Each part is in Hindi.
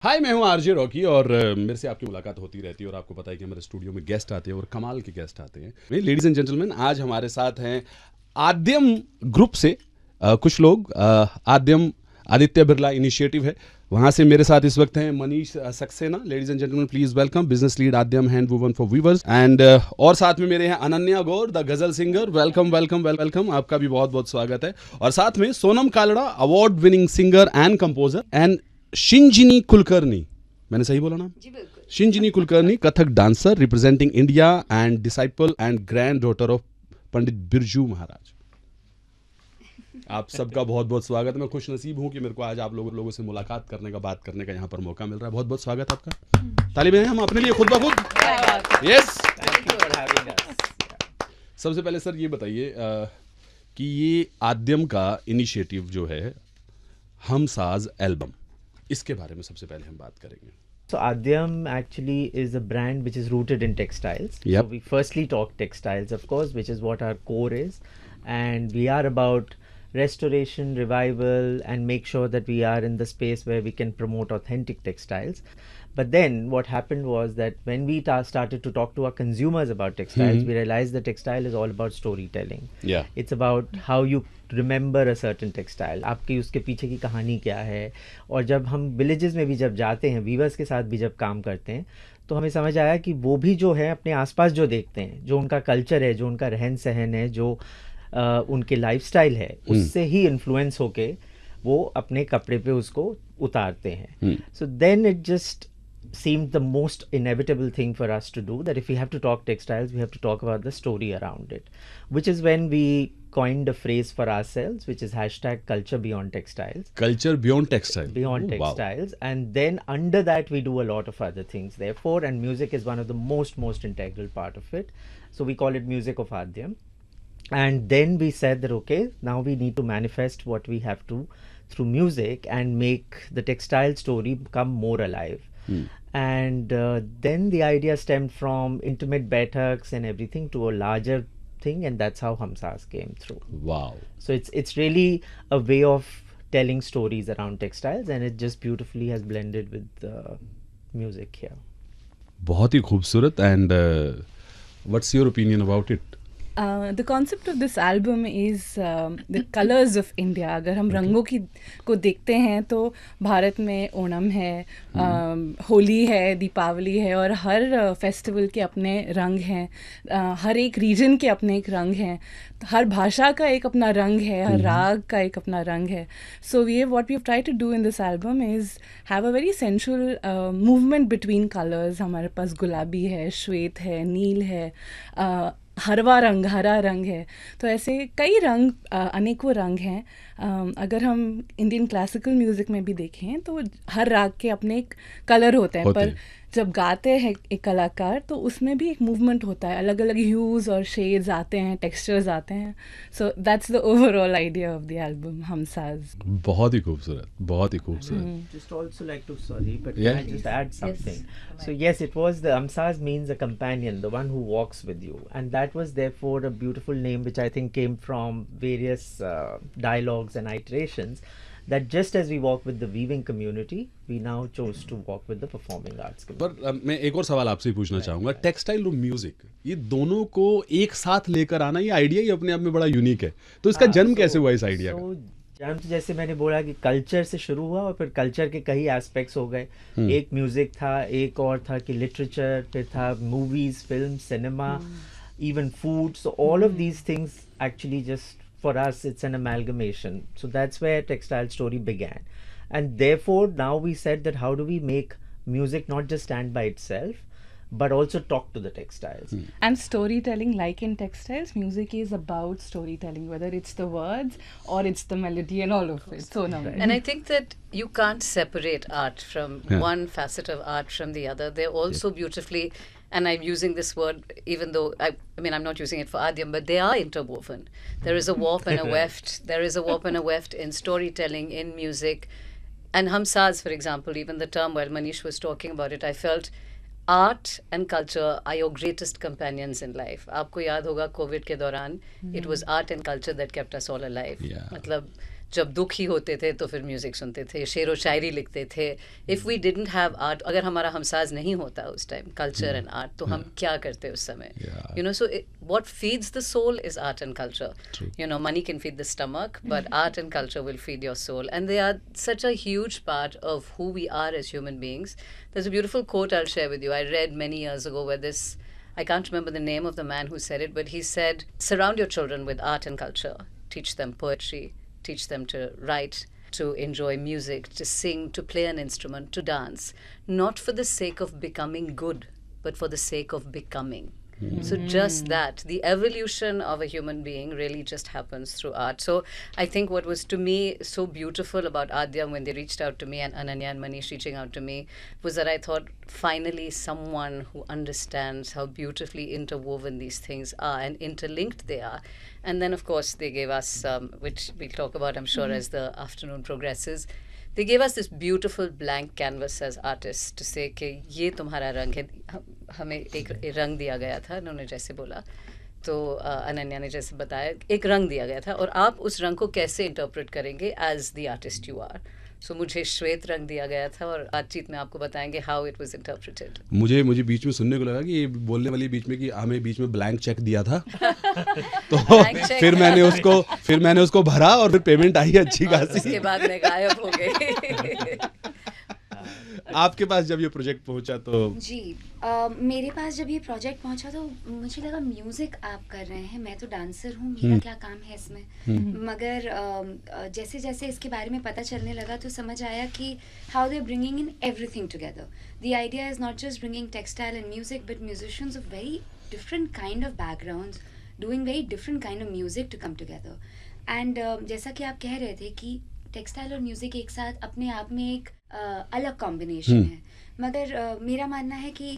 हाय, मैं हूं आरजे रॉकी और मेरे से आपकी मुलाकात होती रहती है और आपको पता है कि हमारे स्टूडियो में गेस्ट आते हैं और कमाल के गेस्ट आते हैं। लेडीज एंड जेंटलमैन, आज हमारे साथ हैं आद्यम ग्रुप से कुछ लोग। आद्यम आदित्य बिरला इनिशिएटिव है, वहां से मेरे साथ इस वक्त हैं Manish Saxena. Ladies and gentleman, please welcome business lead Aadyam hand woven for weavers. And और साथ में मेरे हैं Ananya Gaur the ghazal singer. Welcome welcome welcome, आपका भी बहुत बहुत स्वागत है। और साथ में Sonam Kalra, award winning singer and composer, and Shinjini Kulkarni, मैंने सही बोला नाम? जी बिल्कुल। Shinjini Kulkarni, Kathak dancer representing India and disciple and granddaughter of Pandit Birju Maharaj. आप सबका बहुत बहुत स्वागत है। मैं खुश नसीब हूँ कि मेरे को आज आप लोगों से मुलाकात करने का, बात करने का यहाँ पर मौका मिल रहा है। बहुत बहुत स्वागत आपका। ताली बजाएं हम अपने लिए खुद ब खुद। यस, सबसे पहले सर ये बताइए कि ये आद्यम का इनिशिएटिव जो है हम साज एल्बम, इसके बारे में सबसे पहले हम बात करेंगे। So Adyam actually is a brand which is rooted in textiles. Yep. So we firstly talk textiles, of course, which is what our core is, and we are about restoration, revival, and make sure that we are in the space where we can promote authentic textiles. But then what happened was that when we started to talk to our consumers about textiles, we realized that textile is all about storytelling. Yeah. It's about how you remember a certain textile. आपकी उसके पीछे की कहानी क्या है। और जब हम विलेजेस में भी जब जाते हैं, वीवर्स के साथ भी जब काम करते हैं, तो हमें समझ आया कि वो भी जो है अपने आसपास जो देखते हैं, जो उनका कल्चर है, जो उनका रहन सहन है, जो उनके लाइफस्टाइल है, उससे ही इन्फ्लुएंस होके वो अपने कपड़े पे उसको उतारते हैं। So then it just seemed the most inevitable thing for us to do, that if we have to talk textiles, we have to talk about the story around it, which is when we coined a phrase for ourselves, which is hashtag culture beyond textiles. Culture beyond textile. Beyond textiles. Wow. And then under that we do a lot of other things therefore, and music is one of the most integral part of it. So we call it Music of Adyam. And then we said that okay, now we need to manifest what we have to through music and make the textile story become more alive. And then the idea stemmed from intimate baithaks and everything to a larger thing, and that's how Hamsas came through. Wow. So it's really a way of telling stories around textiles, and it just beautifully has blended with music here. बहुत ही खूबसूरत. And what's your opinion about it? The concept of this album is the colors of India. अगर हम रंगों को देखते हैं तो भारत में ओणम है, होली है, दीपावली है, और हर फेस्टिवल के अपने रंग हैं, हर एक रीजन के अपने एक रंग हैं, हर भाषा का एक अपना रंग है, हर राग का एक अपना रंग है. So what we have tried to do in this album is have a very sensual movement between colors. हमारे पास गुलाबी है, श्वेत है, नील है, हरवा रंग, हरा रंग है. तो ऐसे कई रंग, अनेकों रंग हैं. अगर हम इंडियन क्लासिकल म्यूज़िक में भी देखें तो हर राग के अपने एक कलर होते हैं, पर जब गाते हैं एक कलाकार तो उसमें भी एक मूवमेंट होता है, अलग अलग ह्यूज और शेड्स आते हैं, टेक्सचर्स आते हैं. So that's the overall idea of the album Humsaaz. बहुत ही खूबसूरत, बहुत ही खूबसूरत. Just also like to, sorry, but can I just add something? Yes. So yes, it was the Hamsaz means a companion, the one who walks with you, and that was therefore a beautiful name which I think came from various dialogues and iterations, that just as we walk with the weaving community, we now chose to walk with the performing arts community. पर मैं एक और सवाल आपसे पूछना चाहूँगा. टेक्सटाइल और म्यूजिक, ये दोनों को एक साथ लेकर आना, ये आइडिया ही अपने आप में बड़ा यूनिक है. तो इसका जन्म कैसे हुआ इस आइडिया का? जन्म तो जैसे मैंने बोला कि कल्चर से शुरू हुआ और फिर कल्चर के कई एस्पेक्ट्स हो गए. एक म्यूजिक था, एक और था कि लिटरेचर, फिर था movies, film, cinema, even food. So all of these things actually just for us it's an amalgamation. So that's where textile story began, and therefore now we said that how do we make music not just stand by itself but also talk to the textiles. And storytelling, like in textiles, music is about storytelling, whether it's the words or it's the melody and all of it. So now, and I think that you can't separate art from one facet of art from the other. They're also beautifully, and I'm using this word even though I mean I'm not using it for Adyam, but they are interwoven. There is a warp and a weft. There is a warp and a weft in storytelling, in music. And Hamsaz, for example, even the term, while Manish was talking about it, I felt art and culture are your greatest companions in life. आपको याद होगा कोविड के दौरान, it was art and culture that kept us all alive. Yeah. मतलब जब दुखी होते थे तो फिर म्यूज़िक सुनते थे, शेर व शायरी लिखते थे. If we didn't have art, अगर हमारा हमसाज नहीं होता उस टाइम कल्चर एंड आर्ट, तो हम क्या करते उस समय? You know, so what feeds the soul is art and culture. True. You know, money can feed the stomach, but art and culture will feed your soul, and they are such a huge part of who we are as human beings. There's a beautiful quote I'll share with you. I read many years ago where this, I can't remember the name of the man who said it, but he said, surround your children with art and culture. Teach them poetry, teach them to write, to enjoy music, to sing, to play an instrument, to dance, not for the sake of becoming good, but for the sake of becoming. So just that, the evolution of a human being really just happens through art. So I think what was to me so beautiful about Adyam when they reached out to me, and Ananya and Manish reaching out to me, was that I thought finally someone who understands how beautifully interwoven these things are and interlinked they are. And then of course they gave us, which we'll talk about I'm sure as the afternoon progresses, they gave us this beautiful blank canvas as artists to say कि ये तुम्हारा रंग है. हमें एक रंग दिया गया था, उन्होंने जैसे बोला, तो अनन्या ने जैसे बताया, एक रंग दिया गया था और आप उस रंग को कैसे इंटरप्रेट करेंगे as the artist you are. So मुझे श्वेत रंग दिया गया था और बातचीत में आपको बताएंगे हाउ इट वाज इंटरप्रेटेड. मुझे बीच में सुनने को लगा कि ये बोलने वाली बीच में कि हमें बीच में ब्लैंक चेक दिया था तो फिर मैंने उसको भरा और फिर पेमेंट आई अच्छी खासी. उसके बाद मैं गायब हो गई. आपके पास जब ये प्रोजेक्ट पहुंचा तो जी मेरे पास जब ये प्रोजेक्ट पहुंचा तो मुझे लगा म्यूज़िक आप कर रहे हैं, मैं तो डांसर हूँ, मेरा क्या काम है इसमें. मगर जैसे जैसे इसके बारे में पता चलने लगा तो समझ आया कि how they bringing in everything together. The idea is not just bringing textile and music but musicians of very different kind of backgrounds doing very different kind of music to come together. And जैसा कि आप कह रहे थे कि टेक्सटाइल और म्यूज़िक एक साथ अपने आप में एक अलग कॉम्बिनेशन है, मगर मेरा मानना है कि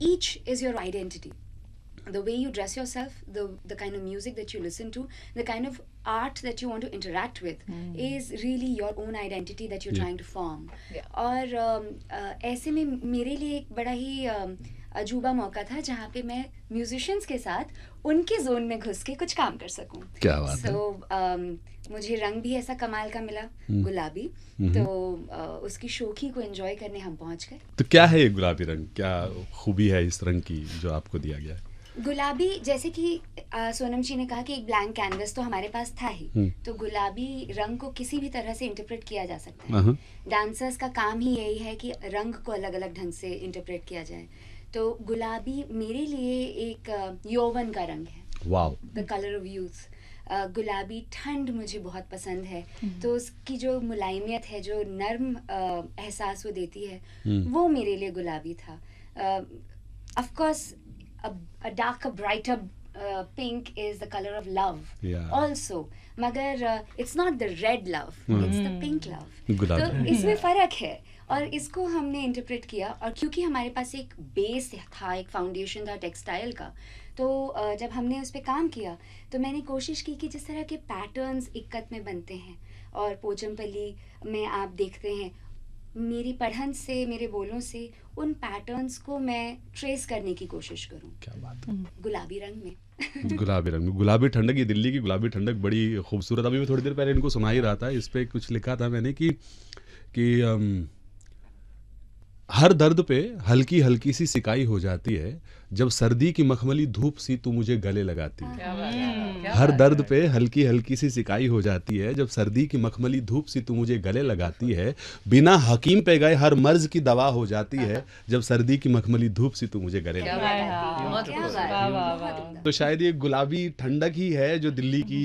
each is your identity. The way you dress yourself, the kind of music that you listen to, the kind of art that you want to interact with is really your own identity that you're trying to form. और ऐसे में मेरे लिए एक बड़ा ही अजूबा मौका था जहाँ पे मैं म्यूजिशियंस के साथ उनके जोन में घुस के कुछ काम कर सकूं. क्या बात है. So मुझे रंग भी ऐसा कमाल का मिला, गुलाबी. तो उसकी शोखी को एंजॉय करने हम पहुँच गए. तो क्या है ये गुलाबी रंग, क्या खूबी है इस रंग की जो आपको दिया गया है? गुलाबी, जैसे कि सोनम जी ने कहा कि एक ब्लैंक कैनवस तो हमारे पास था ही, तो गुलाबी रंग को किसी भी तरह से इंटरप्रेट किया जा सकता है. डांसर्स का काम ही यही है कि रंग को अलग अलग ढंग से इंटरप्रेट किया जाए. तो गुलाबी मेरे लिए एक यौवन का रंग है. Wow. The colour of youth. गुलाबी ठंड मुझे बहुत पसंद है, तो उसकी जो मुलायमियत है, जो नर्म एहसास वो देती है, वो मेरे लिए गुलाबी था. Of course a darker, brighter pink is the color of love also. मगर it's not the red love, it's the pink love. तो इसमें फ़र्क है और इसको हमने इंटरप्रेट किया. और क्योंकि हमारे पास एक बेस था, एक फाउंडेशन था टेक्सटाइल का, तो जब हमने उस पर काम किया तो मैंने कोशिश की कि जिस तरह के पैटर्न्स इक्कत में बनते हैं और पोचमपल्ली में आप देखते हैं, मेरी पढ़न से, मेरे बोलों से उन पैटर्न्स को मैं ट्रेस करने की कोशिश करूं. क्या बात है. गुलाबी रंग में. गुलाबी रंग में गुलाबी ठंडक, ये दिल्ली की गुलाबी ठंडक बड़ी खूबसूरत. अभी मैं थोड़ी देर पहले इनको सुना ही रहा था, इस पे कुछ लिखा था मैंने कि हर दर्द पे हल्की हल्की सी सिकाई हो जाती है जब सर्दी की मखमली धूप सी तू मुझे गले लगाती है. हर दर्द पे हल्की हल्की सी सिकाई हो जाती है जब सर्दी की मखमली धूप सी तू मुझे गले लगाती है. बिना हकीम पे गए हर मर्ज की दवा हो जाती है जब सर्दी की मखमली धूप सी तू मुझे गले लगाती है. तो शायद ये गुलाबी ठंडक ही है जो दिल्ली की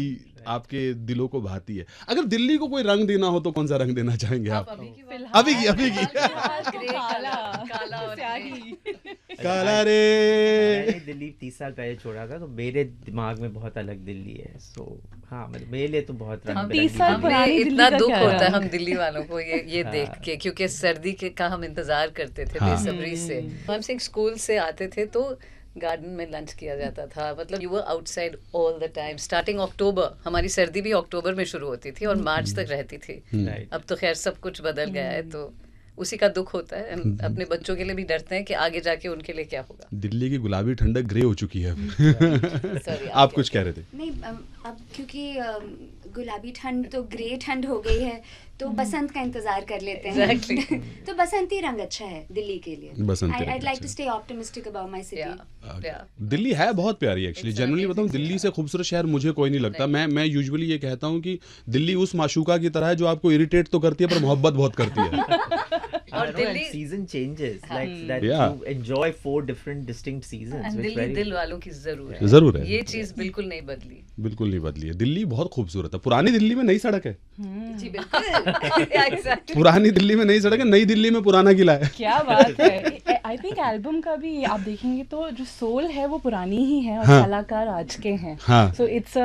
आपके दिलों को भाती है. अगर दिल्ली को कोई रंग देना हो तो कौन सा रंग देना चाहेंगे आप? अभी की काला रे. मैंने दिल्ली 30 साल पहले छोड़ा था, तो मेरे दिमाग में बहुत अलग दिल्ली है. सो हाँ, मतलब मेरे लिए तो बहुत रंग बिरंगी. इतना दुख होता है हम दिल्ली वालों को ये देख के, क्योंकि सर्दी का हम इंतजार करते थे बेसब्री से. हम सिंह स्कूल से आते थे तो गार्डन में लंच किया जाता था. मतलब you were outside all the time. Starting October, हमारी सर्दी भी अक्टूबर में शुरू होती थी और मार्च तक रहती थी. अब तो खैर सब कुछ बदल गया है, तो उसी का दुख होता है and अपने बच्चों के लिए भी डरते हैं कि आगे जाके उनके लिए क्या होगा। दिल्ली की गुलाबी ठंडक ग्रे हो चुकी है Sorry, आप कुछ कह रहे थे? नहीं अब क्योंकि गुलाबी ठंड तो ग्रे ठंड हो गई है तो बसंत का इंतजार कर लेते हैं। Exactly. तो बसंती रंग अच्छा है दिल्ली के लिए। बसंती रंग I'd like अच्छा to stay optimistic about my city. Yeah. Delhi है बहुत प्यारी एक्चुअली। It's जनरली amazing बताऊं, city, दिल्ली से खूबसूरत शहर मुझे कोई नहीं लगता। मैं यूजुअली ये कहता हूं कि दिल्ली उस माशूका की तरह है जो आपको इरिटेट तो करती है पर मोहब्बत बहुत करती है। और Delhi season changes like that Yeah. you enjoy 4 different distinct seasons and which Delhi very दिल वालों की जरूर जरूर है। ये चीज बिल्कुल नहीं बदली। बिल्कुल नहीं बदली है। दिल्ली बहुत खूबसूरत है। पुरानी दिल्ली में नई सड़क है, जी बिल्कुल। Exactly. पुरानी दिल्ली में नई सड़क है, नई दिल्ली में पुराना किला है। क्या बात है। आई थिंक एल्बम का भी आप देखेंगे तो जो सोल है वो पुरानी ही है और हाँ। कलाकार आज के हैं। हाँ। सो इट्स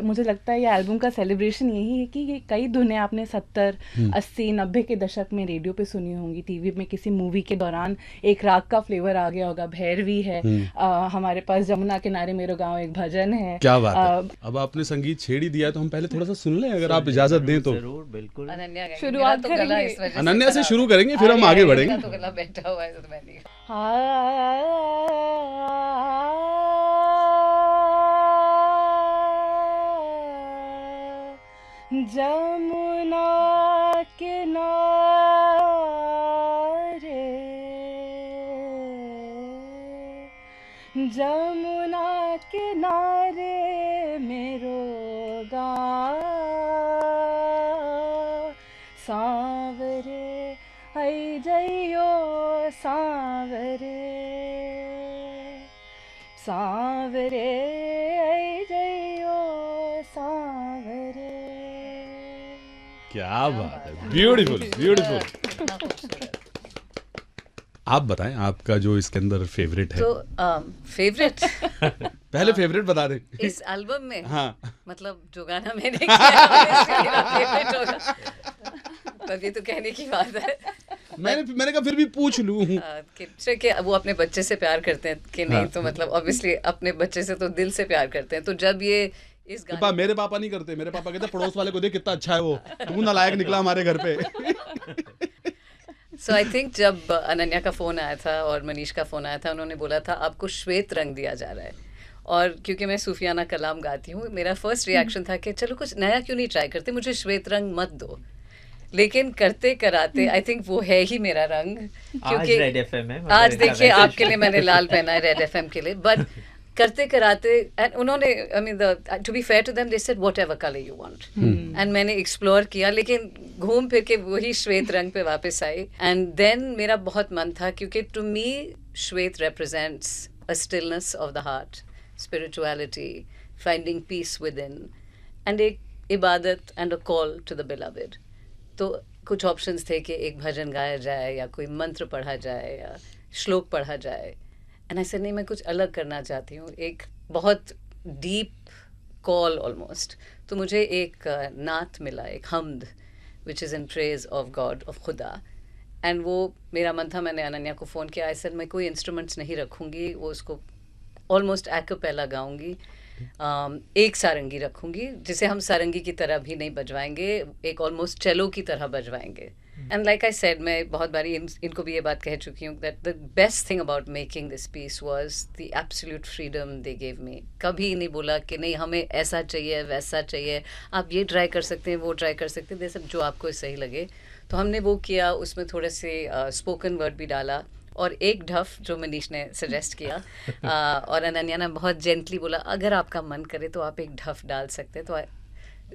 मुझे लगता है ये एल्बम का सेलिब्रेशन यही है कि ये कई धुनें आपने 70, 80, 90 के दशक में रेडियो पे सुनी होंगी, टीवी में किसी मूवी के दौरान एक राग का फ्लेवर आ गया होगा। भैरवी है, हमारे पास जमुना किनारे मेरो गाँव एक भजन है। क्या बात है। अब आपने संगीत छेड़ ही दिया है तो हम पहले थोड़ा सा सुन लें अगर आप इजाजत दें तो। जरूर बिल्कुल। अनन्या गाएंगी। शुरुआत मेरा तो गला करेंगे। इस वजह अनन्या से खराब शुरू है। करेंगे फिर हम आगे बढ़ेंगे। मेरा तो गला बैठा हुआ है तो मैं नहीं। जमुना किनारे जमुना किनारे मेरो गाँव सांवरे आई जइयो सांवरे सांवरे आई जइयो सांवरे। क्या बात है। Beautiful beautiful. कितना खूबसूरत। आप बताएं आपका जो इसके अंदर फेवरेट है। तो फेवरेट पहले फेवरेट बता दें। इस एल्बम में हाँ। मतलब जो गाना मैंने किया obviously मेरा फेवरेट होगा। तब ये तो कहने की बात है। मैंने कहा फिर भी पूछ लूं। कि वो अपने बच्चे से प्यार करते हैं कि नहीं। हाँ। तो मतलब ऑब्वियसली अपने बच्चे से तो दिल से प्यार करते हैं। तो जब ये इस गाने मेरे पापा नहीं करते। मेरे पापा कहते पड़ोस वाले को देख कितना अच्छा है वो, तू नालायक निकला हमारे घर पे। सो आई थिंक जब अनन्या का फ़ोन आया था और मनीष का फ़ोन आया था, उन्होंने बोला था आपको श्वेत रंग दिया जा रहा है। और क्योंकि मैं सूफियाना कलाम गाती हूँ, मेरा फर्स्ट रिएक्शन था कि चलो कुछ नया क्यों नहीं ट्राई करते, मुझे श्वेत रंग मत दो। लेकिन करते कराते आई थिंक वो है ही मेरा रंग। क्योंकि रेड एफएम है। आज देखिए आपके लिए मैंने लाल पहना है रेड एफएम के लिए। बट करते कराते एंड उन्होंने I mean to be fair to them they said whatever colour you want and मैंने एक्सप्लोर किया, लेकिन घूम फिर के वही श्वेत रंग पे वापस आई। एंड देन मेरा बहुत मन था क्योंकि टू मी श्वेत represents a stillness of the heart, spirituality, finding peace within and एंड एक इबादत and a call to the beloved. तो कुछ ऑप्शंस थे कि एक भजन गाया जाए या कोई मंत्र पढ़ा जाए या श्लोक पढ़ा जाए। एंड ऐसे नहीं, मैं कुछ अलग करना चाहती हूँ, एक बहुत डीप कॉल ऑलमोस्ट। तो मुझे एक नात मिला, एक हमद which is in praise of God, of खुदा। एंड वो मेरा मन था, मैंने अनन्या को फ़ोन किया, ऐसे मैं कोई इंस्ट्रूमेंट्स नहीं रखूँगी, वो उसको ऑलमोस्ट एक्पेला गाऊँगी, एक सारंगी रखूँगी जिसे हम सारंगी की तरह भी नहीं बजवाएंगे, एक ऑलमोस्ट चेलो की तरह बजवाएंगे। एंड लाइक आई सेड, मैं बहुत बारी इनको भी ये बात कह चुकी हूँ that the best thing about making this piece was the absolute freedom they gave me. कभी नहीं बोला कि नहीं हमें ऐसा चाहिए वैसा चाहिए, आप ये ट्राई कर सकते हैं वो ट्राई कर सकते हैं, दे सब जो आपको सही लगे। तो हमने वो किया, उसमें थोड़े से स्पोकन वर्ड भी डाला और एक ढफ जो मनीष ने सजेस्ट किया और अनन्या ने बहुत जेंटली बोला अगर आपका मन करे तो आप एक ढफ डाल सकते हैं। तो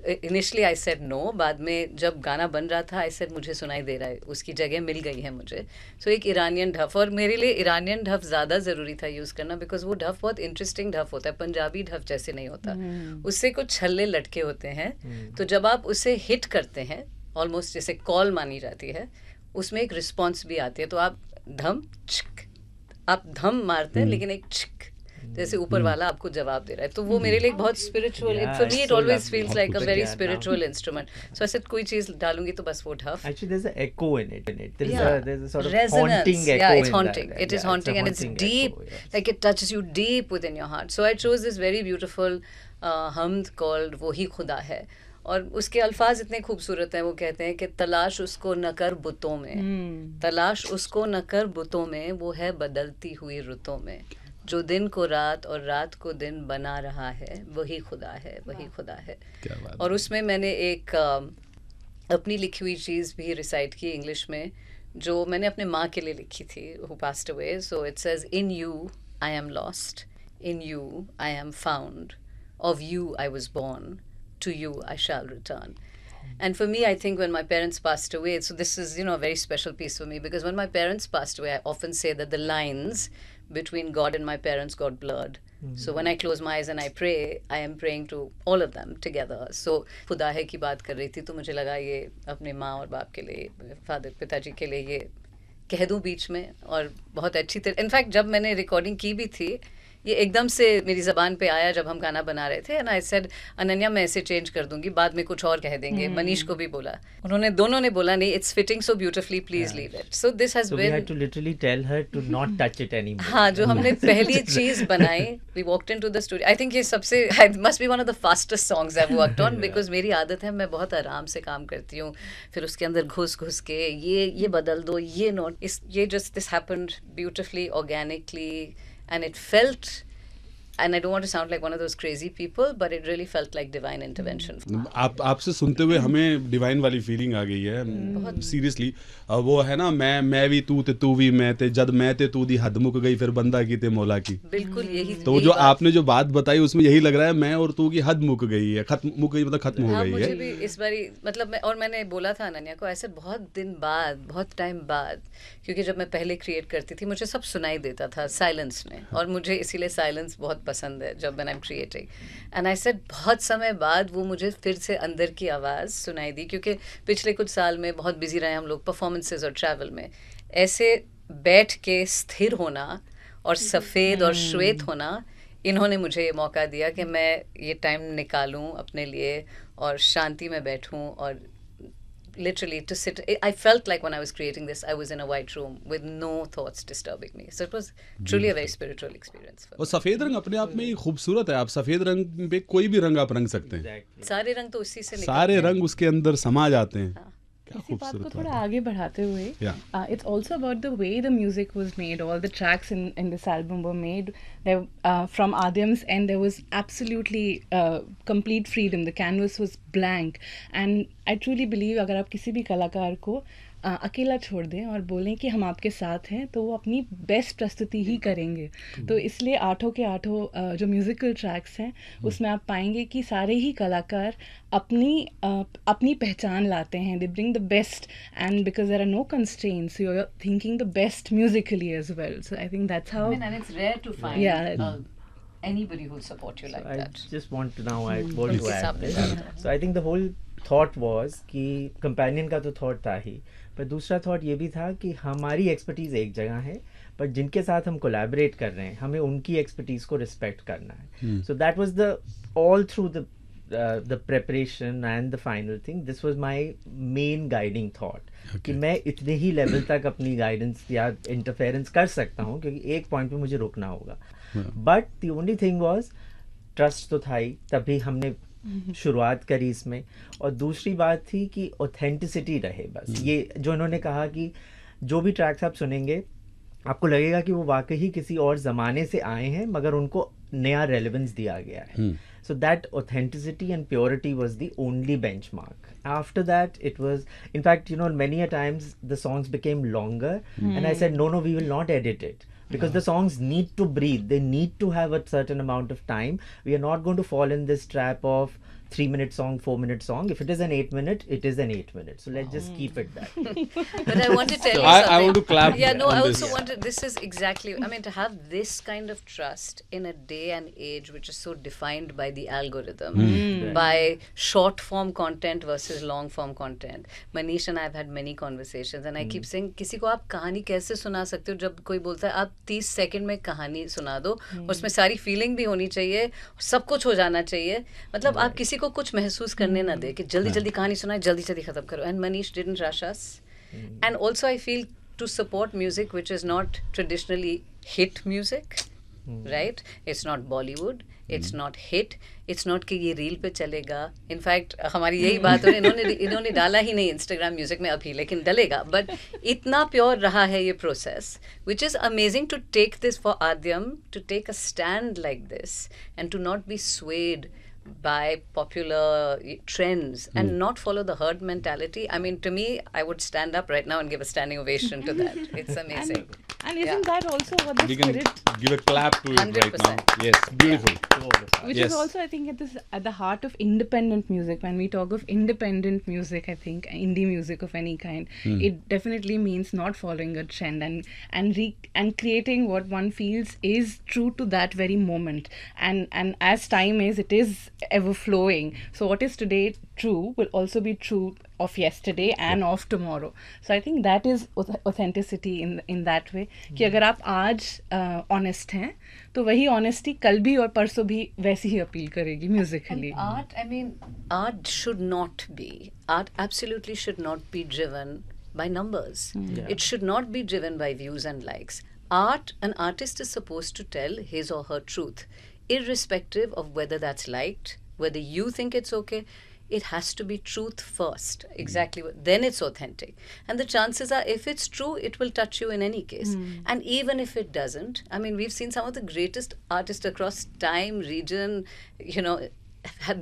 इनिशियली आई सेड नो, बाद में जब गाना बन रहा था आई सेड मुझे सुनाई दे रहा है, उसकी जगह मिल गई है मुझे। सो एक ईरानियन ढफ, और मेरे लिए ईरानियन ढफ ज़्यादा ज़रूरी था यूज़ करना बिकॉज वो ढफ बहुत इंटरेस्टिंग ढफ होता है, पंजाबी ढफ जैसे नहीं होता, उससे कुछ छल्ले लटके होते हैं। तो जब आप उसे हिट करते हैं ऑलमोस्ट जैसे कॉल मानी जाती है, उसमें एक रिस्पॉन्स भी आती है। तो आप धम छिक, आप धम मारते हैं लेकिन एक छिक जैसे ऊपर वाला आपको जवाब दे रहा है। तो वो मेरे लिए बहुत spiritual, for me it always feels like a very spiritual instrument. So ऐसे कोई चीज डालूंगी तो बस वो ढफ। Actually, there's an echo in it. There's a sort of resonance. haunting echo. Yeah, it's in haunting. that. It is Yeah, haunting and it's haunting deep. echo, yes. Like it touches you deep within your heart. So I chose this very beautiful hamd called वो ही खुदा है। और उसके अल्फाज इतने खूबसूरत हैं। वो कहते हैं कि तलाश उसको न कर बुतों में, तलाश उसको न कर बुतों में, वो है बदलती हुई रुतों में, जो दिन को रात और रात को दिन बना रहा है, वही खुदा है, वही खुदा है। क्या बात और उसमें मैंने एक अपनी लिखी हुई चीज़ भी रिसाइट की इंग्लिश में, जो मैंने अपने माँ के लिए लिखी थी, who passed away. So it says, in you I am lost, in you I am found, of you I was born, to you I shall return. And for me, I think when my parents passed away, so this is, you know, a very special piece for me, because when my parents passed away, I often say that the lines between God and my parents got blurred. So when I close my eyes and I pray, I am praying to all of them together. So खुदा है की बात कर रही थी, तो मुझे लगा ये अपने माँ और बाप के लिए, फादर पिताजी के लिए ये कह दूँ बीच में। और बहुत अच्छी तरह, इनफैक्ट जब मैंने रिकॉर्डिंग की भी थी, ये एकदम से मेरी ज़बान पे आया जब हम गाना बना रहे थे, एंड आई सेड अनन्या मैं ऐसे चेंज कर दूंगी, बाद में कुछ और कह देंगे। मनीष को भी बोला, उन्होंने दोनों ने बोला नहीं, it's fitting so beautifully, please leave it. So this has been, we had to literally tell her to not touch it anymore. हाँ, जो हमने पहली चीज बनाई, we walked into the studio. I think ये सबसे must be one of the fastest songs I worked on, because मेरी आदत है, मैं बहुत आराम से काम करती हूँ, फिर उसके अंदर घुस के ये बदल दो, ये नोट, ये just this happened beautifully, organically, and it felt, and I don't want to sound like one of those crazy people, but it really felt like divine intervention. आपसे सुनते हुए हमें डिवाइन वाली फीलिंग आ गई है सीरियसली। वो है ना, मैं भी तू ते तू भी मैं ते, जद मैं ते तू दी हद मुक गई, फिर बंदा की ते मौला की। बिल्कुल यही। तो जो आपने जो बात बताई उसमें यही लग रहा है, मैं और तू की हद मुक गई है, खत्म मुक गई मतलब खत्म हो गई है। मुझे भी इस बारी मतलब और मैंने बोला था अनन्या को ऐसे बहुत दिन बाद, बहुत टाइम बाद, क्योंकि जब मैं पहले क्रिएट करती थी मुझे सब सुनाई देता था साइलेंस में, और मुझे इसीलिए साइलेंस बहुत पसंद है जब when I am creating. And I said बहुत समय बाद वो मुझे फिर से अंदर की आवाज़ सुनाई दी, क्योंकि पिछले कुछ साल में बहुत बिजी रहे हम लोग परफॉर्मेंसेज और ट्रैवल में। ऐसे बैठ के स्थिर होना और सफ़ेद और श्वेत होना, इन्होंने मुझे ये मौका दिया कि मैं ये टाइम निकालूं अपने लिए और शांति में बैठूं, और literally to sit. I felt like when I was creating this, I was in a white room with no thoughts disturbing me. So it was truly a very spiritual experience. और सफेद रंग अपने आप में ही खूबसूरत है। आप सफेद रंग पे कोई भी रंग आप रंग सकते हैं। सारे रंग तो उसी से निकलते सारे हैं। रंग उसके अंदर समा जाते हैं। इसी बात को थोड़ा आगे बढ़ाते हुए, it's also about the way the music was made. All the tracks in this album were made from Adyam's end. There was absolutely complete freedom. The canvas was blank, and I truly believe अगर आप किसी भी कलाकार को अकेला छोड़ दें और बोलें कि हम आपके साथ हैं, तो वो अपनी बेस्ट प्रस्तुति ही करेंगे। तो इसलिए आठों के आठों जो म्यूज़िकल ट्रैक्स हैं उसमें आप पाएंगे कि सारे ही कलाकार अपनी पहचान लाते हैं। They bring the best, and because there are no constraints, you are thinking the best musically as well. So I think that's how, and it's rare to find anybody who'll support you like that. I just want to now I want to add this. So I think the whole thought was कि कंपेनियन का तो थॉट था ही, पर दूसरा थॉट ये भी था कि हमारी एक्सपर्टीज़ एक जगह है, पर जिनके साथ हम कोलैबोरेट कर रहे हैं हमें उनकी एक्सपर्टीज़ को रिस्पेक्ट करना है। So that was the all through the preparation and the final thing, this was my main guiding thought, कि मैं इतने ही लेवल तक अपनी गाइडेंस या इंटरफेरेंस कर सकता हूँ, क्योंकि एक पॉइंट पे मुझे रुकना होगा। But the only thing was trust तो था ही, तभी हमने शुरुआत करी इसमें। और दूसरी बात थी कि ऑथेंटिसिटी रहे बस। ये जो इन्होंने कहा कि जो भी ट्रैक्स आप सुनेंगे आपको लगेगा कि वो वाकई किसी और ज़माने से आए हैं, मगर उनको नया रेलेवेंस दिया गया है। So that authenticity and purity was the only benchmark. After that, it was, in fact, you know, many a times the songs became longer, and I said, no, we will not edit it. Because the songs need to breathe. They need to have a certain amount of time. We are not going to fall in this trap of 3-minute song, 4-minute song. If it is an 8-minute, it is an 8-minute. So let's just keep it that. But I want to tell you something. I want to clap. Yeah, no, I on also this. wanted. This is exactly. I mean, to have this kind of trust in a day and age which is so defined by the algorithm, by short form content versus long form content. Manish and I have had many conversations, and I keep saying, किसी को आप कहानी कैसे सुना सकते हो? जब कोई बोलता है आप 30 सेकंड में कहानी सुना दो, उसमें सारी फीलिंग भी होनी चाहिए, सब कुछ हो जाना चाहिए। मतलब आप किसी को कुछ महसूस करने ना दे कि जल्दी जल्दी कहानी सुनाए, जल्दी जल्दी खत्म करो। And Manish didn't rush us. And also I feel to support music which is not traditionally hit music, right? It's not Bollywood, It's not hit. It's not कि ये रील पे चलेगा. In fact, हमारी यही बात हो रही है. इन्होंने डाला ही नहीं Instagram म्यूजिक में अभी, लेकिन डलेगा. But इतना प्योर रहा है ये process, which is amazing to take this for Adyam, to take a stand like this and to not be swayed by popular trends and not follow the herd mentality. I mean, to me, I would stand up right now and give a standing ovation to that. It's amazing. And isn't that also what the We can spirit, give a clap to it right now. 100%. Yes, beautiful. which Yes. is also, I think, at the heart of independent music. When we talk of independent music, I think indie music of any kind, it definitely means not following a trend and creating what one feels is true to that very moment. And as time is, it is ever flowing. So what is today true will also be true of yesterday and of tomorrow. So I think that is authenticity in that way, कि अगर आप आज honest हैं तो वही honesty कल भी और परसों भी वैसी ही अपील करेगी musically. And art, I mean, art absolutely should not be driven by numbers. It should not be driven by views and likes. An artist is supposed to tell his or her truth, irrespective of whether that's liked, whether you think it's okay. It has to be truth first. Exactly. Then it's authentic. And the chances are, if it's true, it will touch you in any case. And even if it doesn't, I mean, we've seen some of the greatest artists across time, region,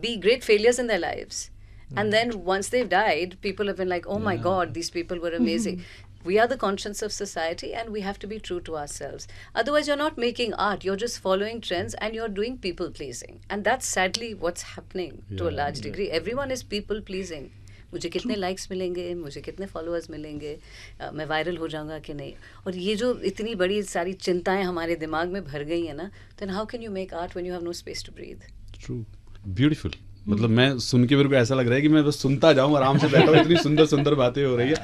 be great failures in their lives. And then once they've died, people have been like, oh my God, these people were amazing. We are the conscience of society and we have to be true to ourselves. Otherwise, you're not making art. You're just following trends and you're doing people pleasing. And that's sadly what's happening to a large degree. Everyone is people pleasing. मुझे कितने लाइक्स मिलेंगे, मुझे कितने फॉलोअर्स मिलेंगे, मैं वायरल हो जाऊंगा कि नहीं. और ये जो इतनी बड़ी सारी चिंताएं हमारे दिमाग में भर गई है ना, then how can you make art when you have no space to breathe? True. Beautiful. मतलब मैं सुन के मेरे को ऐसा लग रहा है कि मैं बस सुनता जाऊं, आराम से बैठा हूं, इतनी सुंदर सुंदर बातें हो रही है.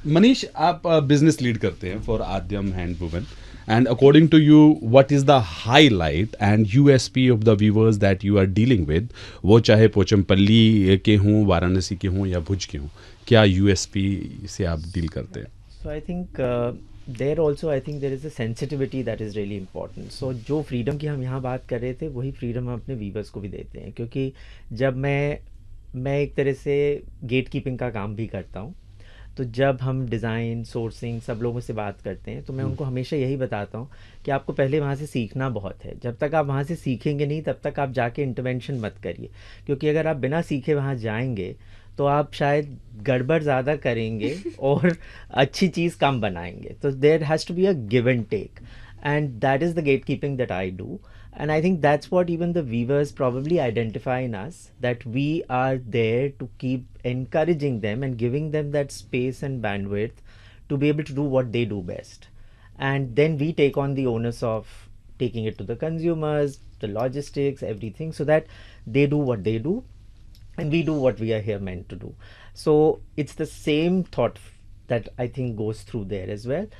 मनीष, आप बिजनेस लीड करते हैं for Aadyam hand women, and according to you what is the highlight and USP of the viewers that you are dealing with, वो चाहे पोचमपल्ली के हों, वाराणसी के हों या भुज के हों, क्या यूएसपी से आप डील करते हैं? So I think there also I think there is a sensitivity that is really important. So जो freedom की हम यहाँ बात कर रहे थे, वही freedom हम अपने viewers को भी देते हैं, क्योंकि जब मैं एक तरह से गेट कीपिंग का काम भी करता हूँ, तो जब हम डिज़ाइन, सोर्सिंग सब लोगों से बात करते हैं तो मैं उनको हमेशा यही बताता हूँ कि आपको पहले वहाँ से सीखना बहुत है. जब तक आप वहाँ से सीखेंगे नहीं, तब तक आप जाके इंटरवेंशन मत करिए, क्योंकि अगर आप बिना सीखे वहाँ जाएंगे तो आप शायद गड़बड़ ज़्यादा करेंगे और अच्छी चीज़ कम बनाएंगे. तो there has to be a give and take, and that is the gatekeeping that I do. And I think that's what even the viewers probably identify in us, that we are there to keep encouraging them and giving them that space and bandwidth to be able to do what they do best. And then we take on the onus of taking it to the consumers, the logistics, everything, so that they do what they do and we do what we are here meant to do. So it's the same thought that I think goes through there as well.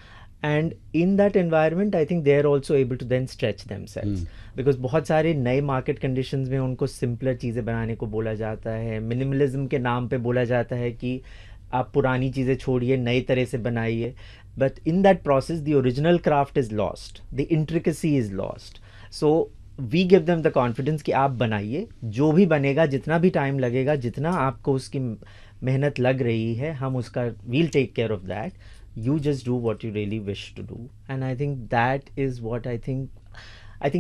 And in that environment, I think they are also able to then stretch themselves. Because बहुत सारे नए market conditions में उनको simpler चीज़ें बनाने को बोला जाता है, minimalism के नाम पे बोला जाता है कि आप पुरानी चीज़ें छोड़िए, नई तरह से बनाइए. But in that process, the original craft is lost. The intricacy is lost. So we give them the confidence कि आप बनाइए, जो भी बनेगा, जितना भी टाइम लगेगा, जितना आपको उसकी मेहनत लग रही है, हम उसका we'll take care of that. You just do what you really wish to do. And I think that is what I think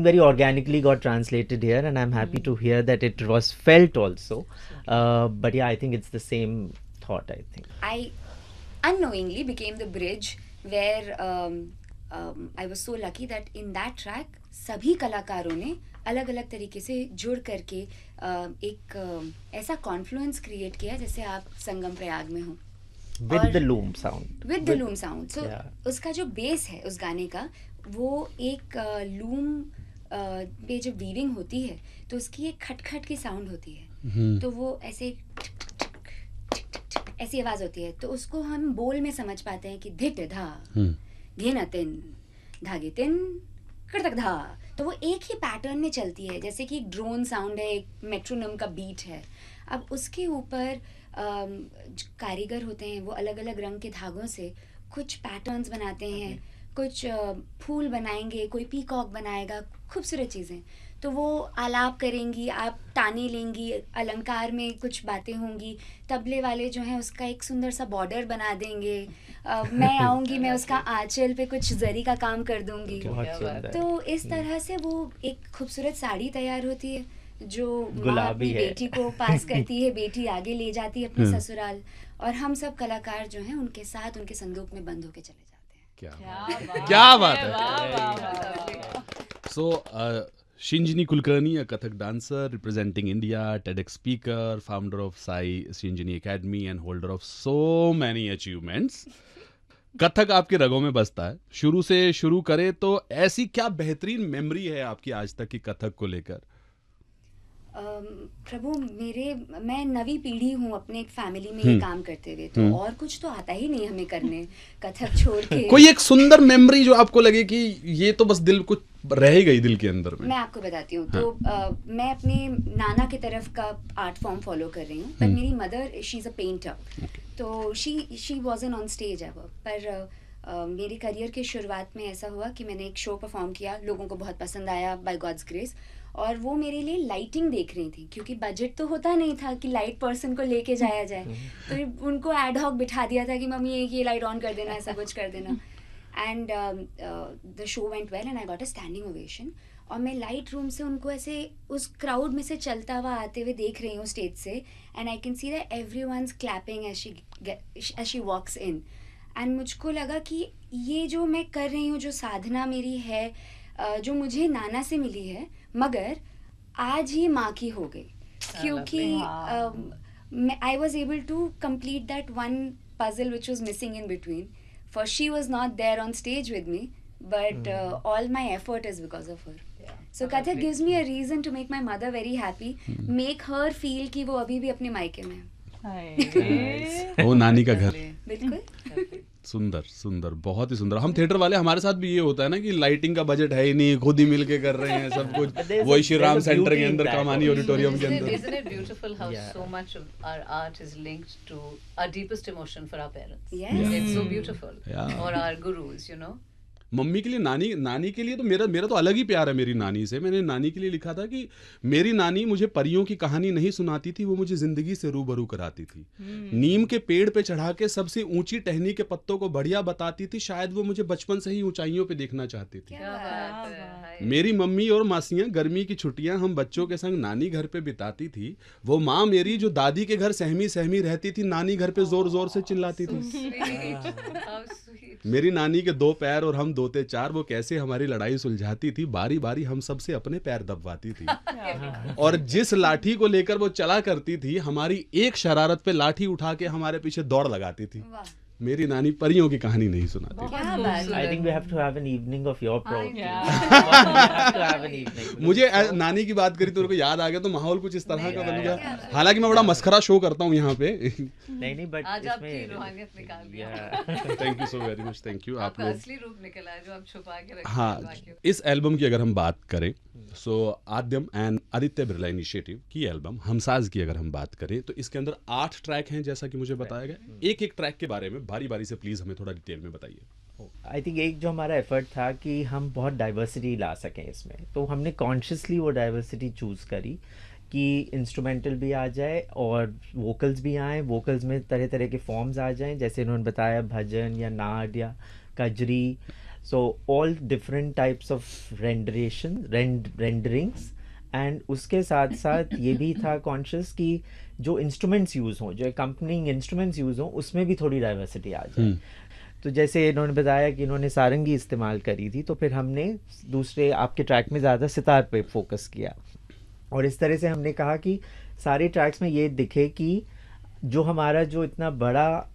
very organically got translated here, and I'm happy to hear that it was felt also. But yeah, I think it's the same thought, I think. I unknowingly became the bridge where I was so lucky that in that track सभी कलाकारों ने अलग अलग तरीके से जुड़ करके एक ऐसा कॉन्फ्लुएंस क्रिएट किया जैसे आप संगम प्रयाग में हो. With the loom sound. With the loom sound. So उसका जो बेस है उस गाने का, वो एक लूम पे जब वीविंग होती है तो उसकी एक खटखट की साउंड होती है, तो वो ऐसे ऐसी आवाज होती है, तो उसको हम बोल में समझ पाते हैं कि धिट धा घेना तिन धागे तिन कड़तक धा. तो वो एक ही पैटर्न में चलती है, जैसे कि एक ड्रोन साउंड है, एक मेट्रोनोम का बीट है. अब उसके ऊपर कारीगर होते हैं, वो अलग अलग रंग के धागों से कुछ पैटर्न्स बनाते हैं, कुछ फूल बनाएंगे, कोई पीकॉक बनाएगा, खूबसूरत चीज़ें, तो वो आलाप करेंगी, आप ताने लेंगी, अलंकार में कुछ बातें होंगी, तबले वाले जो हैं उसका एक सुंदर सा बॉर्डर बना देंगे, मैं आऊँगी, मैं उसका आंचल पे कुछ जरी का काम कर दूँगी। बहुत सुंदर। तो इस तरह से वो एक खूबसूरत साड़ी तैयार होती है जो माँ गुलाबी अपनी है। बेटी को पास करती है, बेटी आगे ले जाती है अपने ससुराल, और हम सब कलाकार जो हैं उनके साथ उनके संदूक में बंद होके चले जाते हैं। क्या बात है। सो Shinjini Kulkarni, a Kathak dancer representing India, TEDx speaker, founder of Sai Shinjini Academy and holder of so many achievements. Kathak आपके रगों में बसता है। शुरू से शुरू करें तो ऐसी क्या बेहतरीन मेमोरी है आपकी आज तक की कथक को लेकर? प्रभु, मैं नवी पीढ़ी हूँ अपने एक फैमिली में ये काम करते हुए, तो और कुछ तो आता ही नहीं हमें करने, कथक छोड़ के। कोई एक सुंदर मेमोरी जो आपको लगे कि ये तो बस दिल कुछ रह गई दिल के अंदर में? मैं आपको बताती हूँ। तो मैं अपने नाना की तरफ का आर्ट फॉर्म फॉलो कर रही हूँ, पर मेरी mother she is a painter, तो she wasn't on stage ever. पर मेरे करियर के शुरुआत में ऐसा हुआ कि मैंने एक शो परफॉर्म किया, लोगों को बहुत पसंद आया बाय गॉड्स ग्रेस, और वो मेरे लिए लाइटिंग देख रही थी, क्योंकि बजट तो होता नहीं था कि लाइट पर्सन को लेके जाया जाए, तो उनको एड हॉक बिठा दिया था कि मम्मी ये लाइट ऑन कर देना, ऐसा कुछ कर देना। And the show went well and I got a standing ovation, और मैं लाइट रूम से उनको ऐसे उस क्राउड में से चलता हुआ आते हुए देख रही हूँ स्टेज से, and I can see that everyone's clapping as she walks in, and मुझको लगा कि ये जो मैं कर रही हूँ, जो साधना मेरी है, जो मुझे नाना से मिली है, मगर आज ही माँ की हो गई, क्योंकि I was able to complete that one puzzle which was missing in between. For she was not there on stage with me, but all my effort is because of her. So Kathak gives me a reason to make my mother very happy, make her feel कि वो अभी भी अपने मायके में है। वो नानी का घर। बिल्कुल। सुंदर सुंदर, बहुत ही सुंदर। हम थिएटर वाले, हमारे साथ भी ये होता है ना कि लाइटिंग का बजट है ही नहीं, खुद ही मिल के कर रहे हैं सब कुछ। वही श्री राम सेंटर के अंदर, कामानी ऑडिटोरियम के अंदर। Isn't it beautiful how so much of our art is linked to our deepest emotion for our parents? Yes. It's so beautiful. Yeah. Or our gurus, you know. Mummy के लिए नानी के लिए तो मेरा तो अलग ही प्यार है मेरी नानी से। मैंने नानी के लिए लिखा था कि मेरी नानी मुझे परियों की कहानी नहीं सुनाती थी, वो मुझे जिंदगी से रूबरू कराती थी। नीम के पेड़ पे चढ़ा के सबसे ऊंची टहनी के पत्तों को बढ़िया बताती थी, शायद वो मुझे बचपन से ही ऊंचाइयों पे देखना चाहती थी। क्या बात है। मेरी मम्मी और मासियां गर्मी की छुट्टियां हम बच्चों के संग नानी घर पे बिताती थी। वो माँ मेरी जो दादी के घर सहमी सहमी रहती थी, नानी घर पे जोर जोर से चिल्लाती थी। How sweet. मेरी नानी के 2 पैर और हम दोते 4, वो कैसे हमारी लड़ाई सुलझाती थी, बारी बारी हम सबसे अपने पैर दबवाती थी। और जिस लाठी को लेकर वो चला करती थी, हमारी एक शरारत पे लाठी उठा के हमारे पीछे दौड़ लगाती थी। मेरी नानी परियों की कहानी नहीं सुनाती। क्या बात I think we have to have an evening of your proud. Yeah. We have to have an evening. मुझे नानी की बात करी तो मेरे को याद आ गया, तो माहौल कुछ इस तरह का बन गया। हालांकि मैं बड़ा मस्खरा शो करता हूँ यहाँ पे। नहीं बट आज आपकी रूहानियत निकाल दिया। Thank you so very much, thank you. आप आपका लोग, असली रूप निकला है जो आप छुपा के रखे हाँ, हैं। इस एल्बम की अगर हम बात करें, सो आद्यम एंड आदित्य बिरला इनिशिएटिव की एल्बम हमसाज की अगर हम बात करें, तो इसके अंदर 8 ट्रैक हैं जैसा कि मुझे बताया गया। एक ट्रैक के बारे में बारी बारी से प्लीज हमें थोड़ा डिटेल में बताइए। आई थिंक एक जो हमारा एफर्ट था कि हम बहुत डाइवर्सिटी ला सकें इसमें, तो हमने कॉन्शियसली वो डाइवर्सिटी चूज़ करी कि इंस्ट्रूमेंटल भी आ जाए और वोकल्स भी आए, वोकल्स में तरह तरह के फॉर्म्स आ जाएं, जैसे इन्होंने बताया भजन या नाद या kajri, so all different types of renderings. And उसके साथ साथ ये भी था कॉन्शियस कि जो इंस्ट्रूमेंट्स यूज़ हों, जो अकम्पनिंग इंस्ट्रूमेंट्स यूज़ हों, उसमें भी थोड़ी डाइवर्सिटी आ जाए। तो जैसे इन्होंने बताया कि इन्होंने सारंगी इस्तेमाल करी थी, तो फिर हमने दूसरे आपके ट्रैक में ज़्यादा सितार पे फोकस किया, और इस तरह से हमने कहा कि सारे ट्रैक्स में ये दिखे कि जो हमारा जो इतना बड़ा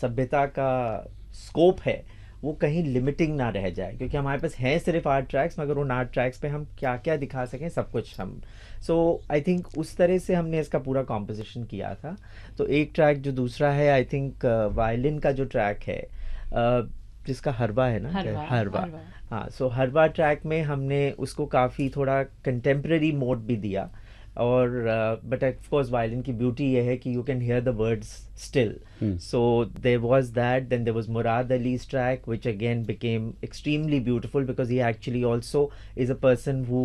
सभ्यता का स्कोप है वो कहीं लिमिटिंग ना रह जाए, क्योंकि हमारे पास हैं सिर्फ 8 ट्रैक्स, मगर उन 8 ट्रैक्स पे हम क्या क्या दिखा सकें सब कुछ हम। सो आई थिंक उस तरह से हमने इसका पूरा कॉम्पोजिशन किया था। तो एक ट्रैक जो दूसरा है, आई थिंक वायलिन का जो ट्रैक है, जिसका हरवा है ना, हरवा। हाँ, सो हरवा ट्रैक में हमने उसको काफ़ी थोड़ा कंटेम्प्रेरी मोड भी दिया, और बट ऑफ कोर्स वायलिन की ब्यूटी ये है कि you can hear the words still. So there was that, then there was Murad अली's track which again became extremely beautiful because he actually also is a person who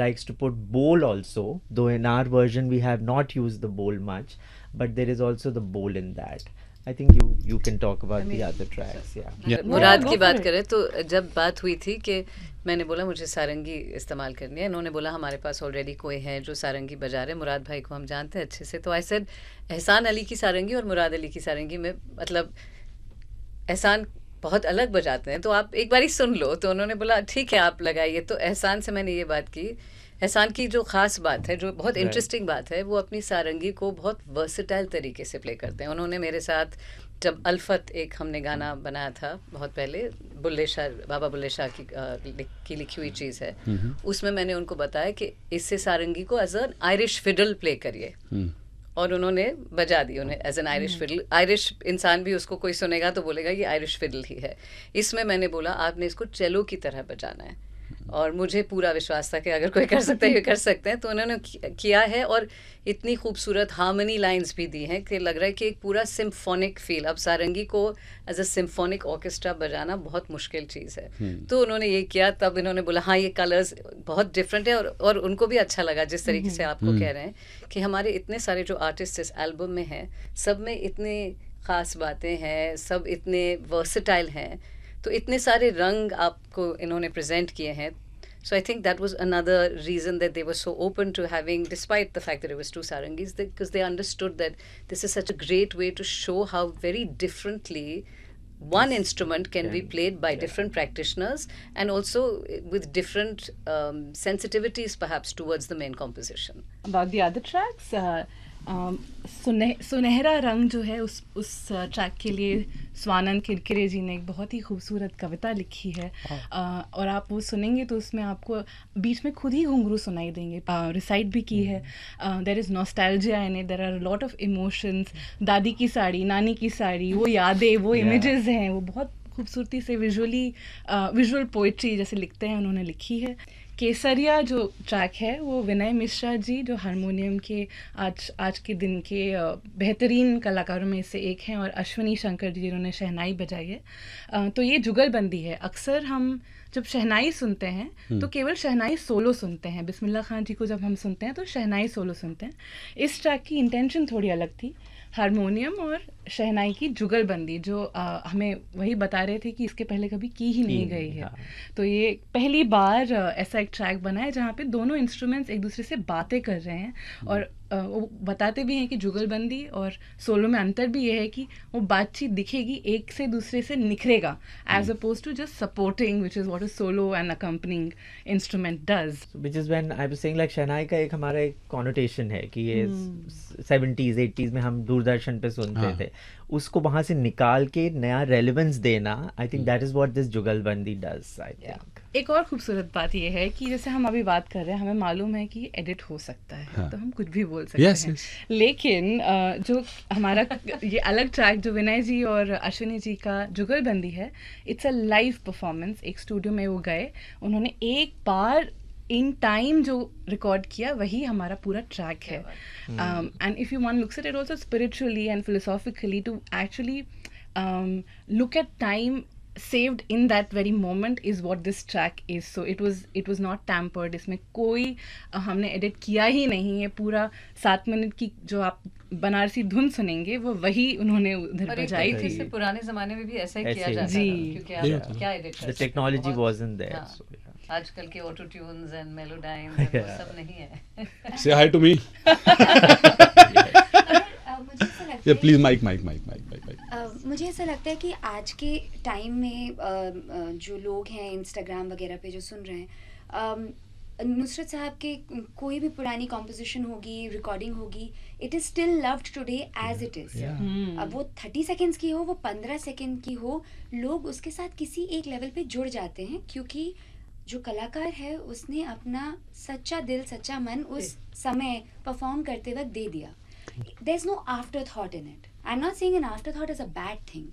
likes to put bowl also, though in our version we have not used the bowl much, but there is also the bowl in that. I think you can talk about the other tracks. Yeah. Murad go की for बात it. करें तो जब बात हुई थी कि मैंने बोला मुझे सारंगी इस्तेमाल करनी है, इन्होंने बोला हमारे पास ऑलरेडी कोई है जो सारंगी बजा रहे, मुराद भाई को हम जानते हैं अच्छे से. तो आई सेड एहसान अली की सारंगी और मुराद अली की सारंगी में मतलब एहसान बहुत अलग बजाते हैं, तो आप एक बार ही सुन लो. तो उन्होंने बोला ठीक है आप लगाइए. तो एहसान से मैंने ये बात की. एहसान की जो ख़ास बात है, जो बहुत इंटरेस्टिंग बात है, वो अपनी सारंगी को बहुत वर्सेटाइल तरीके से प्ले करते हैं. उन्होंने मेरे साथ जब अल्फत एक हमने गाना बनाया था बहुत पहले, बुल्ले शाह, बाबा बुल्ले शाह की लिखी हुई चीज़ है, उसमें मैंने उनको बताया कि इससे सारंगी को as an Irish fiddle play करिए. और उन्होंने बजा दी उन्हें as an Irish fiddle. Irish इंसान भी उसको कोई सुनेगा तो बोलेगा ये आयरिश फिडल ही है. इसमें मैंने बोला आपने इसको चेलो की तरह बजाना है, और मुझे पूरा विश्वास था कि अगर कोई कर सकता है ये कर सकते हैं. तो उन्होंने किया है, और इतनी खूबसूरत हार्मनी लाइंस भी दी हैं कि लग रहा है कि एक पूरा सिम्फोनिक फील. अब सारंगी को एज अ सिम्फोनिक ऑर्केस्ट्रा बजाना बहुत मुश्किल चीज़ है. तो उन्होंने ये किया. तब इन्होंने बोला हाँ ये कलर्स बहुत डिफरेंट है, और उनको भी अच्छा लगा जिस तरीके से आपको कह रहे हैं कि हमारे इतने सारे जो आर्टिस्ट इस एल्बम में हैं सब में इतने ख़ास बातें हैं, सब इतने वर्सेटाइल हैं, तो इतने सारे रंग आपको इन्होंने प्रेजेंट किए हैं. So I think that was another reason that they were so open to having, despite the fact that it was two sarangis, because they understood that this is such a great way to show how very differently one instrument can be played by different practitioners, and also with different sensitivities perhaps towards the main composition. About the other tracks, सुनहरा रंग जो है उस ट्रैक के लिए स्वानंद किरकिरे जी ने एक बहुत ही खूबसूरत कविता लिखी है. और आप वो सुनेंगे तो उसमें आपको बीच में खुद ही घुंघरू सुनाई देंगे. रिसाइट भी की है. There is nostalgia in it, there are lot of emotions. दादी की साड़ी, नानी की साड़ी, वो यादें, वो इमेजेस हैं, वो बहुत खूबसूरती से विजुअल पोइट्री जैसे लिखते हैं उन्होंने लिखी है. केसरिया जो ट्रैक है वो विनय मिश्रा जी जो हारमोनियम के आज के दिन के बेहतरीन कलाकारों में से एक हैं, और अश्विनी शंकर जी जिन्होंने शहनाई बजाई है. तो ये जुगलबंदी है. अक्सर हम जब शहनाई सुनते हैं तो केवल शहनाई सोलो सुनते हैं. बिस्मिल्लाह खान जी को जब हम सुनते हैं तो शहनाई सोलो सुनते हैं. इस ट्रैक की इंटेंशन थोड़ी अलग थी. हारमोनियम और शहनाई की जुगलबंदी जो हमें वही बता रहे थे कि इसके पहले कभी की ही नहीं गई है. तो ये पहली बार ऐसा एक ट्रैक बना है जहाँ पे दोनों इंस्ट्रूमेंट्स एक दूसरे से बातें कर रहे हैं, और वो बताते भी हैं कि जुगलबंदी और सोलो में अंतर भी ये है कि वो बातचीत दिखेगी, एक से दूसरे से निखरेगा, as opposed to just supporting, which is what a solo and accompanying instrument does. Which is when I was saying like shehnai का एक हमारा एक कॉनोटेशन है कि ये 70s 80s में हम दूरदर्शन पे सुनते थे, उसको वहाँ से निकाल के नया रेलेवेंस देना. I think that is what this जुगलबंदी डज. आई थिंक एक और खूबसूरत बात यह है कि जैसे हम अभी बात कर रहे हैं, हमें मालूम है कि एडिट हो सकता है, तो हम कुछ भी बोल सकते हैं. लेकिन जो हमारा ये अलग ट्रैक जो विनय जी और अश्विनी जी का जुगलबंदी है, इट्स अ लाइव परफॉर्मेंस. एक स्टूडियो में वो गए, उन्होंने एक बार इन टाइम जो रिकॉर्ड किया वही हमारा पूरा ट्रैक है. And if you one looks at it also spiritually and philosophically to actually look at time saved in that very moment is what this track is. So it was not tampered. इसमें कोई हमने एडिट किया ही नहीं है. पूरा 7 मिनट की जो आप बनारसी धुन सुनेंगे वो वही उन्होंने उधर बजाई थी. इससे पुराने ज़माने में भी ऐसा ही किया जाता था, क्योंकि क्या edit the technology wasn't there. आजकल के ऑटो ट्यून्स एंड मेलोडाइन सब नहीं है. Say hi to me. मुझे ऐसा लगता है प्लीज माइक. मुझे ऐसा लगता है कि आज के टाइम में जो लोग हैं इंस्टाग्राम वगैरह पे जो सुन रहे हैं, नुसरत साहब के कोई भी पुरानी कॉम्पोजिशन होगी, रिकॉर्डिंग होगी, it is still loved today as it is. अब वो 30 सेकेंड्स की हो, वो 15 सेकेंड की हो, लोग उसके साथ किसी एक लेवल पे जुड़ जाते हैं, क्योंकि जो कलाकार है उसने अपना सच्चा दिल, सच्चा मन उस समय परफॉर्म करते वक्त दे दिया. There's no afterthought in it. I'm not saying an afterthought is a bad thing.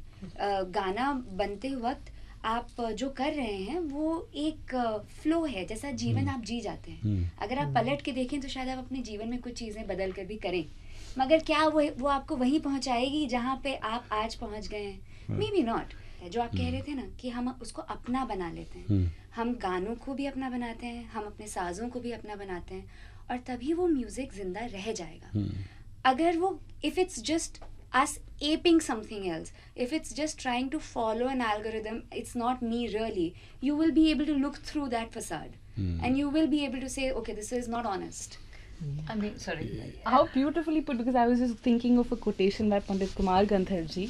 गाना बनते वक्त आप जो कर रहे हैं वो एक फ्लो है, जैसा जीवन आप जी जाते हैं। अगर आप पलट के देखें तो शायद आप अपने जीवन में कुछ चीज़ें बदल कर भी करें, मगर क्या वो आपको वहीं पहुंचाएगी जहाँ पे आप आज पहुंच गए हैं? May be not. जो आप कह रहे थे ना कि हम उसको अपना बना लेते हैं, हम गानों को भी अपना बनाते हैं, हम अपने साजों को भी अपना बनाते हैं, और तभी वो म्यूजिक जिंदा रह जाएगा। अगर वो if it's just us aping something else, if it's just trying to follow an algorithm, it's not me really, you will be able to look through that facade and you will be able to say, okay, this is not honest. I mean, sorry. How beautifully put, because I was just thinking of a quotation by Pandit Kumar Gandhar जी.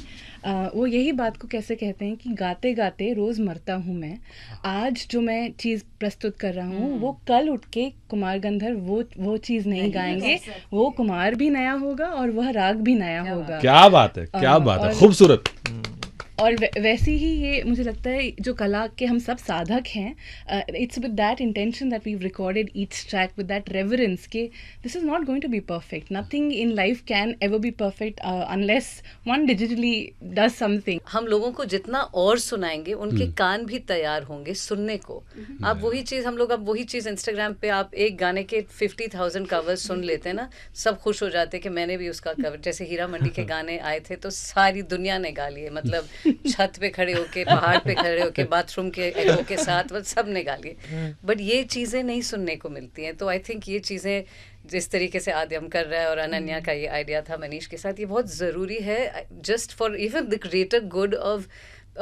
वो यही बात को कैसे कहते हैं कि गाते गाते रोज़ मरता हूँ मैं, आज जो मैं चीज़ प्रस्तुत कर रहा हूँ वो कल उठ के कुमार गंधर वो चीज़ नहीं गाएंगे, वो कुमार भी नया होगा और वह राग भी नया होगा। क्या बात है, क्या बात है, खूबसूरत। और वैसे ही ये मुझे लगता है जो कला के हम सब साधक हैं, it's with that intention that we recorded each track with that reverence के this is not going to be perfect, nothing in life can ever be perfect unless one digitally does something. हम लोगों को जितना और सुनाएंगे उनके कान भी तैयार होंगे सुनने को। आप वही चीज़ हम लोग अब वही चीज़ इंस्टाग्राम पे आप एक गाने के 50,000 कवर्स सुन लेते हैं ना, सब खुश हो जाते हैं कि मैंने भी उसका कवर, जैसे हीरा मंडी के गाने आए थे तो सारी दुनिया ने गा लिए, मतलब छत पे खड़े होके, पहाड़ पे खड़े होके, बाथरूम के एको के साथ, बस सब ने गा लिए। बट ये चीज़ें नहीं सुनने को मिलती हैं, तो आई थिंक ये चीज़ें जिस तरीके से आद्यम कर रहा है और अनन्या का ये आइडिया था मनीष के साथ, ये बहुत ज़रूरी है just for even the greater good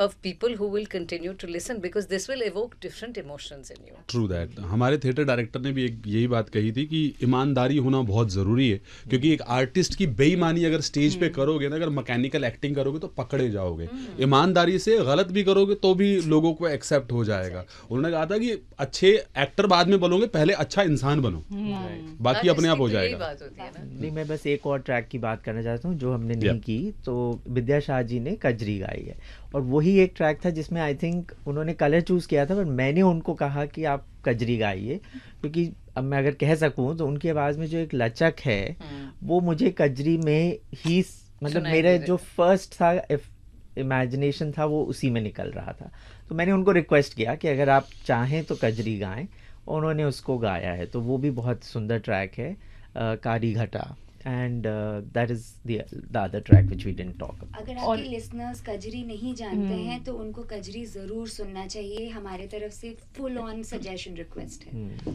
of people who will continue to listen, because this will evoke different emotions in you. True that. हमारे थिएटर डायरेक्टर ने भी यही बात कही थी कि ईमानदारी होना बहुत ज़रूरी है, क्योंकि एक आर्टिस्ट की बेईमानी अगर स्टेज पे करोगे ना, अगर मैकेनिकल एक्टिंग करोगे तो पकड़े जाओगे। ईमानदारी से गलत भी करोगे तो भी लोगों को एक्सेप्ट हो जाएगा। उन्होंने कहा था कि अच्छे एक्टर बाद में बनोगे, पहले अच्छा इंसान बनो, बाकी अपने आप हो जाएगा। नहीं, मैं बस एक और ट्रैक की बात करना चाहता हूँ जो हमने नहीं की, तो विद्या शाह जी ने कजरी गाई है, और वही एक ट्रैक था जिसमें आई थिंक उन्होंने कलर चूज़ किया था, पर मैंने उनको कहा कि आप कजरी गाइए, क्योंकि अब मैं अगर कह सकूं तो उनकी आवाज़ में जो एक लचक है वो मुझे कजरी में ही, मतलब मेरा जो फर्स्ट था इमेजिनेशन था वो उसी में निकल रहा था। तो मैंने उनको रिक्वेस्ट किया कि अगर आप चाहें तो कजरी गाएं, और उन्होंने उसको गाया है, तो वो भी बहुत सुंदर ट्रैक है, कारी घटा, and that is the other track which we didn't talk about. अगर आपके लिसनर्स कजरी नहीं जानते हैं तो उनको कजरी ज़रूर सुनना चाहिए, हमारे तरफ से फुल ऑन सजेशन रिक्वेस्ट है।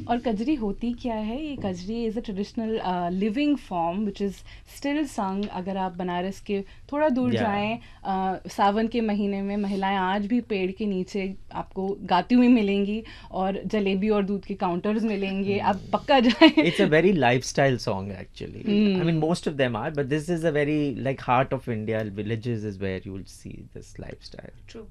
और कजरी होती क्या है? ये kajri is a traditional living form which is still sung. अगर आप बनारस के थोड़ा दूर जाएं, सावन के महीने में महिलाएं आज भी पेड़ के नीचे आपको गाती हुई मिलेंगी, और जलेबी और दूध के काउंटर्स मिलेंगे, आप पक्का जाएं। It's a very lifestyle song actually. I mean, most of them are, but this is a very like heart of India. Villages is where you will see this lifestyle. True.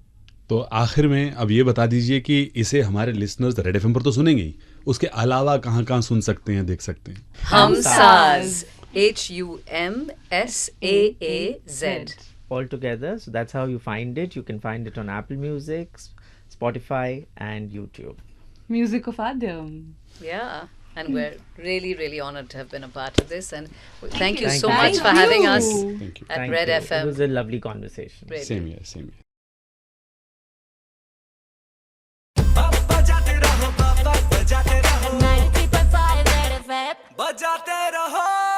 तो आखिर में अब ये बता दीजिए कि इसे हमारे लिसनर्स रेड एफएम पर तो सुनेंगे ही, उसके अलावा कहाँ सुन सकते हैं, देख सकते हैं? हमसाज, HUMSAAZ. All together. So that's how you find it. You can find it on Apple Music, Spotify, and YouTube. Music of Adyam. Yeah. And we're really, really honored to have been a part of this. And thank you so you. much for having us Thank you. at Thank Red you. FM. It was a lovely conversation. Really. Same here, same here. बजाते रहो 93.5 रेड एफएम, बजाते रहो।